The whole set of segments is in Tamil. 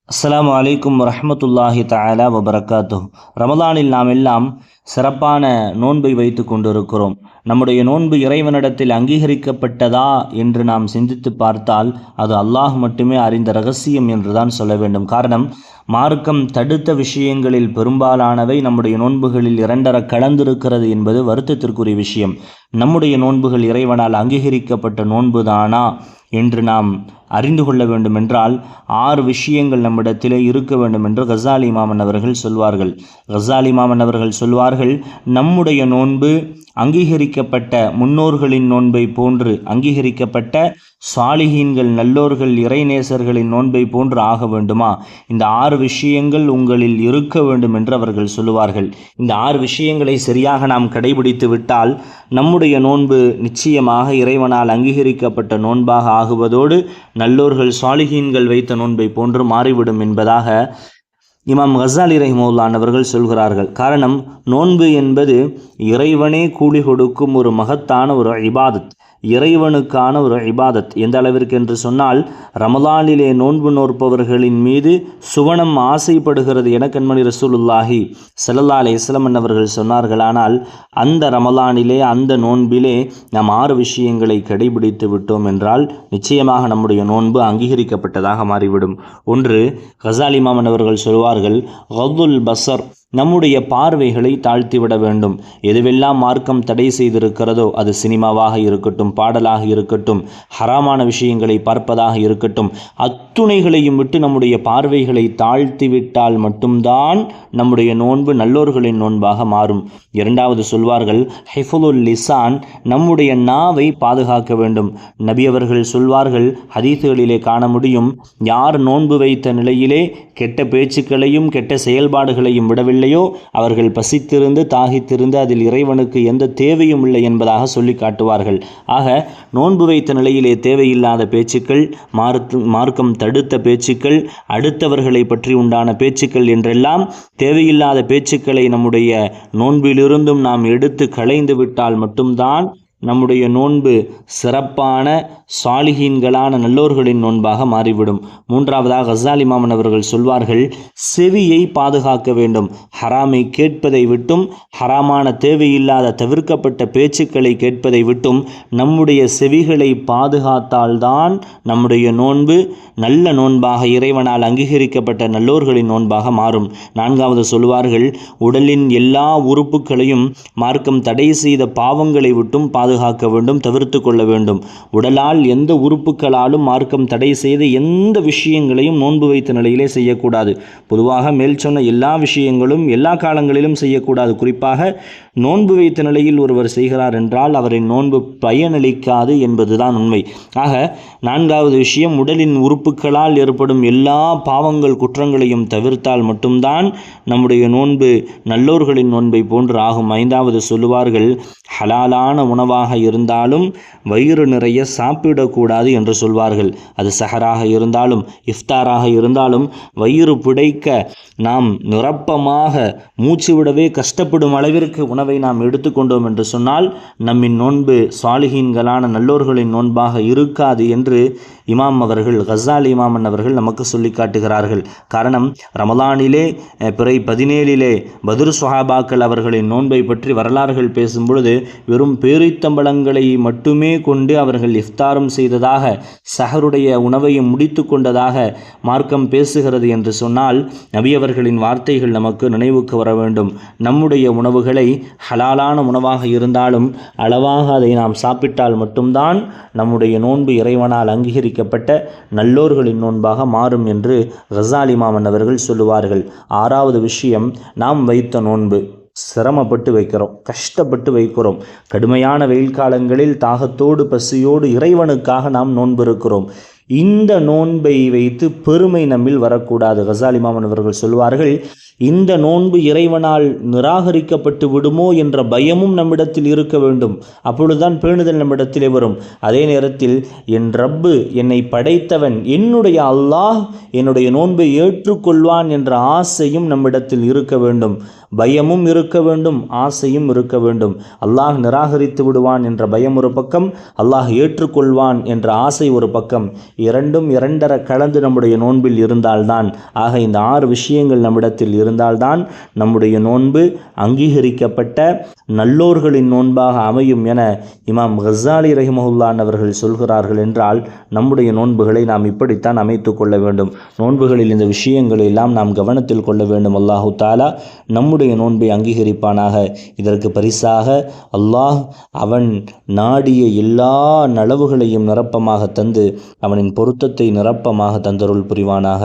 அஸ்ஸலாமு அலைக்கும் வரஹ்மத்துல்லாஹி தஆலா வபரகாத்துஹு. ரமலானில் நாம் எல்லாம் சிறப்பான நோன்பை வைத்து கொண்டிருக்கிறோம். நம்முடைய நோன்பு இறைவனிடத்தில் அங்கீகரிக்கப்பட்டதா என்று நாம் சிந்தித்து பார்த்தால் அது அல்லாஹ் மட்டுமே அறிந்த ரகசியம் என்றுதான் சொல்ல வேண்டும். காரணம், மார்க்கம் தடுத்த விஷயங்களில் பெரும்பாலானவை நம்முடைய நோன்புகளில் இரண்டர கலந்திருக்கிறது என்பது வருத்தத்திற்குரிய விஷயம். நம்முடைய நோன்புகள் இறைவனால் அங்கீகரிக்கப்பட்ட நோன்புதானா என்று நாம் அறிந்து கொள்ள வேண்டும் என்றால் 6 விஷயங்கள் நம்மிடத்திலே இருக்க வேண்டும் என்று கசாலி இமாமன் அவர்கள் சொல்வார்கள். கசாலி இமாமன் அவர்கள் சொல்வார்கள், நம்முடைய நோன்பு அங்கீகரிக்கப்பட்ட முன்னோர்களின் நோன்பை போன்று, அங்கீகரிக்கப்பட்ட சாலிஹீன்கள் நல்லோர்கள் இறைநேசர்களின் நோன்பை போன்று ஆக வேண்டுமா? இந்த 6 விஷயங்கள் உங்களில் இருக்க வேண்டும் என்று அவர்கள் சொல்லுவார்கள். இந்த 6 விஷயங்களை சரியாக நாம் கடைபிடித்து விட்டால் நம்முடைய நோன்பு நிச்சயமாக இறைவனால் அங்கீகரிக்கப்பட்ட நோன்பாக ஆகுவதோடு நல்லோர்கள் சாலிஹீன்கள் வைத்த நோன்பை போன்று மாறிவிடும் என்பதாக இமாம் கசாலி ரஹிமஹுல்லாஹ் அவர்கள் சொல்கிறார்கள். காரணம், நோன்பு என்பது இறைவனே கூலி கொடுக்கும் ஒரு மகத்தான ஒரு இபாதத், இறைவனுக்கான ஒரு இபாதத். எந்த அளவிற்கு என்று சொன்னால், ரமலானிலே நோன்பு நோற்பவர்களின் மீது சுவனம் ஆசைப்படுகிறது என கண்மணி ரசூலுல்லாஹி ஸல்லல்லாஹு அலைஹி வஸல்லம் அவர்கள் சொன்னார்கள். ஆனால் அந்த ரமலானிலே, அந்த நோன்பிலே நாம் 6 விஷயங்களை கடைபிடித்து விட்டோம் என்றால் நிச்சயமாக நம்முடைய நோன்பு அங்கீகரிக்கப்பட்டதாக மாறிவிடும். ஒன்று, கசாலி இமாமன் அவர்கள் சொல்வார்கள், கதுல் பஸர், நம்முடைய பார்வைகளை தாழ்த்திவிட வேண்டும். எதுவெல்லாம் மார்க்கம் தடை செய்திருக்கிறதோ, அது சினிமாவாக இருக்கட்டும், பாடலாக இருக்கட்டும், ஹராமான விஷயங்களை பார்ப்பதாக இருக்கட்டும், அத்துணைகளையும் விட்டு நம்முடைய பார்வைகளை தாழ்த்திவிட்டால் மட்டும்தான் நம்முடைய நோன்பு நல்லோர்களின் நோன்பாக மாறும். இரண்டாவது சொல்வார்கள், ஹிஃபுலுல் லிசான், நம்முடைய நாவை பாதுகாக்க வேண்டும். நபி அவர்கள் சொல்வார்கள், ஹதீசுகளிலே காண முடியும், யார் நோன்பு வைத்த நிலையிலே கெட்ட பேச்சுக்களையும் கெட்ட செயல்பாடுகளையும் விடவில்லையோ அவர்கள் பசித்திருந்து தாகித்திருந்து அதில் இறைவனுக்கு எந்த தேவையும் இல்லை என்பதாக சொல்லி காட்டுவார்கள். ஆக நோன்பு வைத்த நிலையிலே தேவையில்லாத பேச்சுக்கள், மார்க்கம் தடுத்த பேச்சுக்கள், அடுத்தவர்களை பற்றி உண்டான பேச்சுக்கள் என்றெல்லாம் தேவையில்லாத பேச்சுக்களை நம்முடைய நோன்பிலிருந்தும் நாம் எடுத்து களைந்து விட்டால் மட்டும்தான் நம்முடைய நோன்பு சிறப்பான சாலிஹீன்களான நல்லோர்களின் நோன்பாக மாறிவிடும். மூன்றாவதாக கசாலி இமாமன் அவர்கள் சொல்வார்கள், செவியை பாதுகாக்க வேண்டும். ஹராமை கேட்பதை விட்டும், ஹராமான தேவையில்லாத தவிர்க்கப்பட்ட பேச்சுக்களை கேட்பதை விட்டும் நம்முடைய செவிகளை பாதுகாத்தால்தான் நம்முடைய நோன்பு நல்ல நோன்பாக, இறைவனால் அங்கீகரிக்கப்பட்ட நல்லோர்களின் நோன்பாக மாறும். நான்காவது சொல்வார்கள், உடலின் எல்லா உறுப்புகளையும் மார்க்கம் தடை செய்த பாவங்களை விட்டும் பாதுகாக்க வேண்டும், தவிர்த்து கொள்ள வேண்டும். உடலால் எந்த உறுப்புகளாலும் மார்க்கம் தடை செய்த எந்த விஷயங்களையும் நோன்பு வைத்த நிலையிலே செய்யக்கூடாது. பொதுவாக மேல் சொன்ன எல்லா விஷயங்களும் எல்லா காலங்களிலும் செய்யக்கூடாது. குறிப்பாக நோன்பு வைத்த நிலையில் ஒருவர் செய்கிறார் என்றால் அவரின் நோன்பு பயனளிக்காது என்பதுதான் உண்மை. ஆக நான்காவது விஷயம், உடலின் உறுப்புகளால் ஏற்படும் எல்லா பாவங்கள் குற்றங்களையும் தவிர்த்தால் மட்டும்தான் நம்முடைய நோன்பு நல்லோர்களின் நோன்பை போன்று ஆகும். ஐந்தாவது சொல்லுவார்கள், ஹலாலான உணவாக இருந்தாலும் வயிறு நிறைய சாப்பிடக்கூடாது என்று சொல்வார்கள். அது சஹராக இருந்தாலும் இஃப்தாராக இருந்தாலும் வயிறு பிடைக்க நாம் நிரப்பமாக மூச்சு விடவே கஷ்டப்படும் அளவிற்கு உணவை நாம் எடுத்துக்கொண்டோம் என்று சொன்னால் நம்மின் நோன்பு சாலிஹீன்களான நல்லோர்களின் நோன்பாக இருக்காது என்று இமாம் அவர்கள், கசாலி இமாமன் அவர்கள் நமக்கு சொல்லி காட்டுகிறார்கள். காரணம், ரமலானிலே பிறை 17 பத்ர் சுஹாபாக்கள் அவர்களின் நோன்பை பற்றி வரலாறுகள் பேசும் பொழுது வெறும் பேரித்தம்பளங்களை மட்டுமே கொண்டு அவர்கள் இஃப்தாரும் செய்ததாக, சஹருடைய உணவையும் முடித்து கொண்டதாக மார்க்கம் பேசுகிறது என்று சொன்னால் நபி அவர்களின் வார்த்தைகள் நமக்கு நினைவுக்கு வர வேண்டும். நம்முடைய உணவுகளை ஹலாலான உணவாக இருந்தாலும் அளவாக அதை நாம் சாப்பிட்டால் மட்டும்தான் நம்முடைய நோன்பு இறைவனால் அங்கீகரிக்கப்பட்ட நல்லோர்களின் நோன்பாக மாறும் என்று கசாலி இமாமன் அவர்கள் சொல்லுவார்கள். ஆறாவது விஷயம், நாம் வைத்த நோன்பு சிரமப்பட்டு வைக்கிறோம், கஷ்டப்பட்டு வைக்கிறோம். கடுமையான வெயில் காலங்களில் தாகத்தோடு பசியோடு இறைவனுக்காக நாம் நோன்பு இருக்கிறோம். இந்த நோன்பை வைத்து பெருமை நம்மில் வரக்கூடாது. கசாலி இமாமன் அவர்கள் சொல்வார்கள், இந்த நோன்பு இறைவனால் நிராகரிக்கப்பட்டு விடுமோ என்ற பயமும் நம்மிடத்தில் இருக்க வேண்டும். அப்பொழுதுதான் பேணுதல் நம்மிடத்திலே வரும். அதே நேரத்தில் என் ரப்பு, என்னை படைத்தவன், என்னுடைய அல்லாஹ் என்னுடைய நோன்பை ஏற்றுக்கொள்வான் என்ற ஆசையும் நம்மிடத்தில் இருக்க வேண்டும். பயமும் இருக்க வேண்டும், ஆசையும் இருக்க வேண்டும். அல்லாஹ் நிராகரித்து விடுவான் என்ற பயம் ஒரு பக்கம், அல்லாஹ் ஏற்றுக்கொள்வான் என்ற ஆசை ஒரு பக்கம். இரண்டும் இரண்டர கலந்து நம்முடைய நோன்பில் இருந்தால்தான், ஆக இந்த 6 விஷயங்கள் நம்மிடத்தில் இருந்தால்தான் நம்முடைய நோன்பு அங்கீகரிக்கப்பட்ட நல்லோர்களின் நோன்பாக அமையும் என இமாம் கஸ்ஸாலி ரஹிமஹுல்லான் அவர்கள் சொல்கிறார்கள். என்றால் நம்முடைய நோன்புகளை நாம் இப்படித்தான் அமைத்து கொள்ள வேண்டும். நோன்புகளில் இந்த விஷயங்களை எல்லாம் நாம் கவனத்தில் கொள்ள வேண்டும். அல்லாஹு தாலா நம்முடைய நோன்பை அங்கீகரிப்பானாக. இதற்கு பரிசாக அல்லாஹ் அவன் நாடிய எல்லா நலவுகளையும் நிரப்பமாக தந்து அவனின் பொருத்தத்தை நிரப்பமாக தந்தருள் புரிவானாக.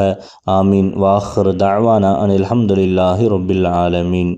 ஆமீன். வாஹிரு தஅவானா அனில் ஹம்துலில்லாஹி ரப்பில் ஆலமீன்.